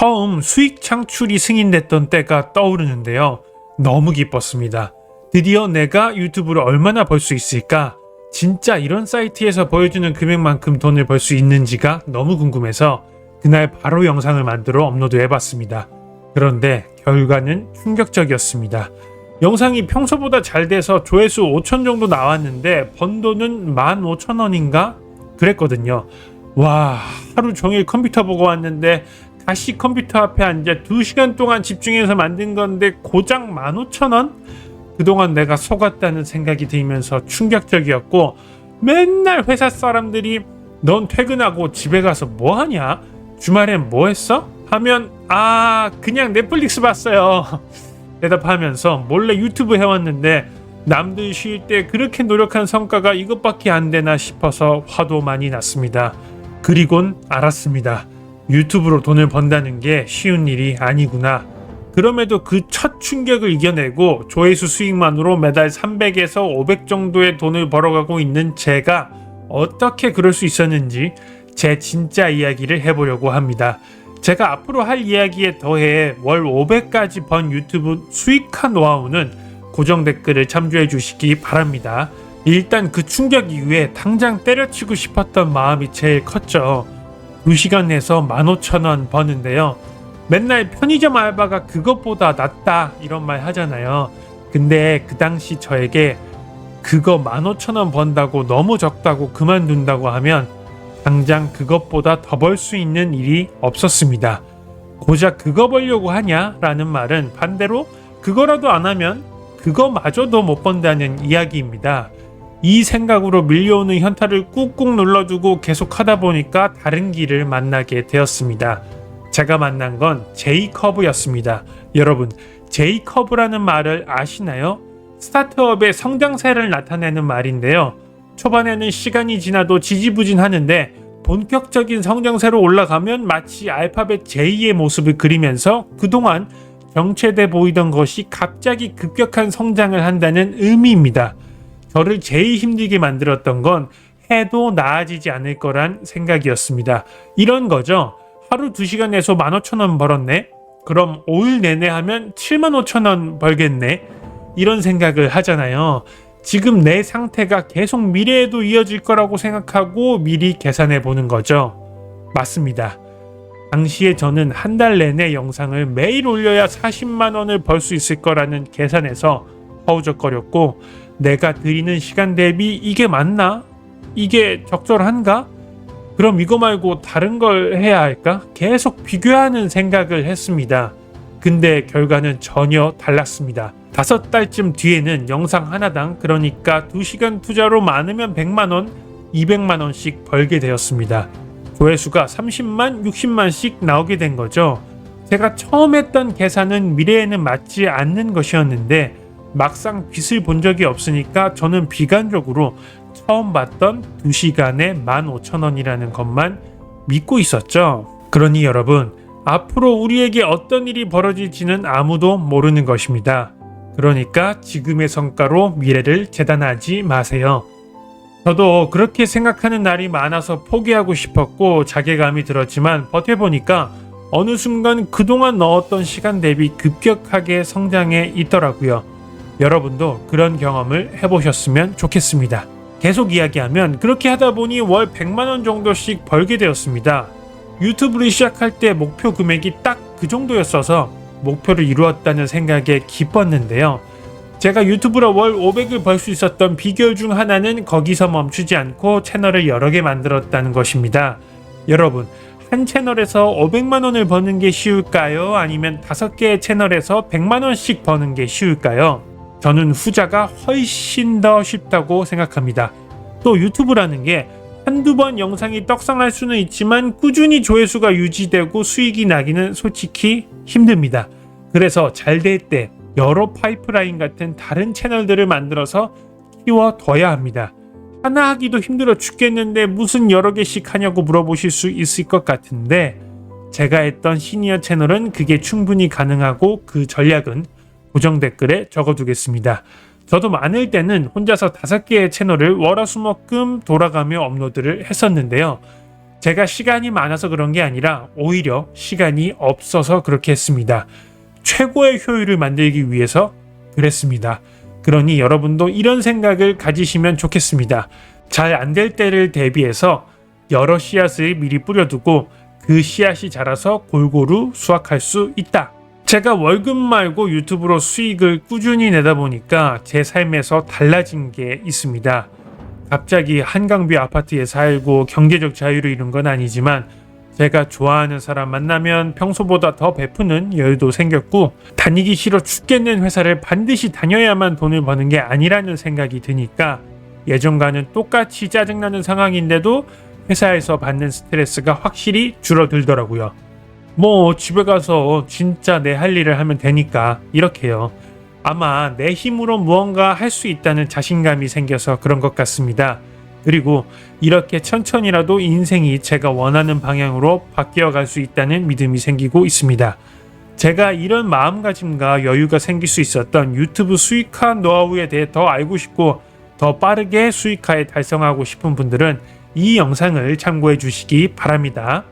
처음 수익 창출이 승인됐던 때가 떠오르는데요. 너무 기뻤습니다. 드디어 내가 유튜브를 얼마나 벌 수 있을까? 진짜 이런 사이트에서 보여주는 금액만큼 돈을 벌 수 있는지가 너무 궁금해서 그날 바로 영상을 만들어 업로드해봤습니다. 그런데 결과는 충격적이었습니다. 영상이 평소보다 잘 돼서 조회수 5천 정도 나왔는데 번 돈은 15,000원인가? 그랬거든요. 와, 하루 종일 컴퓨터 보고 왔는데 다시 컴퓨터 앞에 앉아 2시간 동안 집중해서 만든 건데 고작 15,000원? 그동안 내가 속았다는 생각이 들면서 충격적이었고, 맨날 회사 사람들이 넌 퇴근하고 집에 가서 뭐 하냐? 주말엔 뭐 했어? 하면 그냥 넷플릭스 봤어요. 대답하면서 몰래 유튜브 해왔는데 남들 쉴 때 그렇게 노력한 성과가 이것밖에 안 되나 싶어서 화도 많이 났습니다. 그리곤 알았습니다. 유튜브로 돈을 번다는 게 쉬운 일이 아니구나. 그럼에도 그 첫 충격을 이겨내고 조회수 수익만으로 매달 300에서 500 정도의 돈을 벌어가고 있는 제가 어떻게 그럴 수 있었는지 제 진짜 이야기를 해보려고 합니다. 제가 앞으로 할 이야기에 더해 월 500까지 번 유튜브 수익화 노하우는 고정 댓글을 참조해 주시기 바랍니다. 일단 그 충격 이후에 당장 때려치고 싶었던 마음이 제일 컸죠. 2시간 내서 15,000원 버는데요. 맨날 편의점 알바가 그것보다 낫다 이런 말 하잖아요. 근데 그 당시 저에게 그거 15,000원 번다고 너무 적다고 그만둔다고 하면 당장 그것보다 더 벌 수 있는 일이 없었습니다. 고작 그거 벌려고 하냐? 라는 말은 반대로 그거라도 안 하면 그거마저도 못 번다는 이야기입니다. 이 생각으로 밀려오는 현타를 꾹꾹 눌러두고 계속 하다 보니까 다른 길을 만나게 되었습니다. 제가 만난 건 J커브였습니다. 여러분, J커브라는 말을 아시나요? 스타트업의 성장세를 나타내는 말인데요. 초반에는 시간이 지나도 지지부진하는데 본격적인 성장세로 올라가면 마치 알파벳 J의 모습을 그리면서 그동안 정체돼 보이던 것이 갑자기 급격한 성장을 한다는 의미입니다. 저를 제일 힘들게 만들었던 건 해도 나아지지 않을 거란 생각이었습니다. 이런 거죠. 하루 2시간에서 15,000원 벌었네? 그럼 5일 내내 하면 75,000원 벌겠네? 이런 생각을 하잖아요. 지금 내 상태가 계속 미래에도 이어질 거라고 생각하고 미리 계산해 보는 거죠. 맞습니다. 당시에 저는 한 달 내내 영상을 매일 올려야 40만 원을 벌 수 있을 거라는 계산에서 허우적거렸고, 내가 들이는 시간 대비 이게 맞나? 이게 적절한가? 그럼 이거 말고 다른 걸 해야 할까? 계속 비교하는 생각을 했습니다. 근데 결과는 전혀 달랐습니다. 5달쯤 뒤에는 영상 하나당, 그러니까 2시간 투자로 많으면 100만원, 200만원씩 벌게 되었습니다. 조회수가 30만, 60만씩 나오게 된 거죠. 제가 처음 했던 계산은 미래에는 맞지 않는 것이었는데 막상 빛을 본 적이 없으니까 저는 비관적으로 처음 봤던 2시간에 15,000원이라는 것만 믿고 있었죠. 그러니 여러분, 앞으로 우리에게 어떤 일이 벌어질지는 아무도 모르는 것입니다. 그러니까 지금의 성과로 미래를 재단하지 마세요. 저도 그렇게 생각하는 날이 많아서 포기하고 싶었고 자괴감이 들었지만 버텨보니까 어느 순간 그동안 넣었던 시간 대비 급격하게 성장해 있더라고요. 여러분도 그런 경험을 해보셨으면 좋겠습니다. 계속 이야기하면 그렇게 하다 보니 월 100만원 정도씩 벌게 되었습니다. 유튜브를 시작할 때 목표 금액이 딱 그 정도였어서 목표를 이루었다는 생각에 기뻤는데요. 제가 유튜브로 월 500을 벌 수 있었던 비결 중 하나는 거기서 멈추지 않고 채널을 여러 개 만들었다는 것입니다. 여러분, 한 채널에서 500만원을 버는 게 쉬울까요? 아니면 5개의 채널에서 100만원씩 버는 게 쉬울까요? 저는 후자가 훨씬 더 쉽다고 생각합니다. 또 유튜브라는 게 한두 번 영상이 떡상할 수는 있지만 꾸준히 조회수가 유지되고 수익이 나기는 솔직히 힘듭니다. 그래서 잘 될 때 여러 파이프라인 같은 다른 채널들을 만들어서 키워둬야 합니다. 하나 하기도 힘들어 죽겠는데 무슨 여러 개씩 하냐고 물어보실 수 있을 것 같은데, 제가 했던 시니어 채널은 그게 충분히 가능하고 그 전략은 고정 댓글에 적어두겠습니다. 저도 많을 때는 혼자서 5개의 채널을 월화수목금 돌아가며 업로드를 했었는데요. 제가 시간이 많아서 그런 게 아니라 오히려 시간이 없어서 그렇게 했습니다. 최고의 효율을 만들기 위해서 그랬습니다. 그러니 여러분도 이런 생각을 가지시면 좋겠습니다. 잘 안 될 때를 대비해서 여러 씨앗을 미리 뿌려두고 그 씨앗이 자라서 골고루 수확할 수 있다. 제가 월급 말고 유튜브로 수익을 꾸준히 내다 보니까 제 삶에서 달라진 게 있습니다. 갑자기 한강뷰 아파트에 살고 경제적 자유를 이룬 건 아니지만 제가 좋아하는 사람 만나면 평소보다 더 베푸는 여유도 생겼고 다니기 싫어 죽겠는 회사를 반드시 다녀야만 돈을 버는 게 아니라는 생각이 드니까 예전과는 똑같이 짜증나는 상황인데도 회사에서 받는 스트레스가 확실히 줄어들더라고요. 뭐 집에 가서 진짜 내 할 일을 하면 되니까 이렇게요. 아마 내 힘으로 무언가 할 수 있다는 자신감이 생겨서 그런 것 같습니다. 그리고 이렇게 천천히라도 인생이 제가 원하는 방향으로 바뀌어 갈 수 있다는 믿음이 생기고 있습니다. 제가 이런 마음가짐과 여유가 생길 수 있었던 유튜브 수익화 노하우에 대해 더 알고 싶고 더 빠르게 수익화에 달성하고 싶은 분들은 이 영상을 참고해 주시기 바랍니다.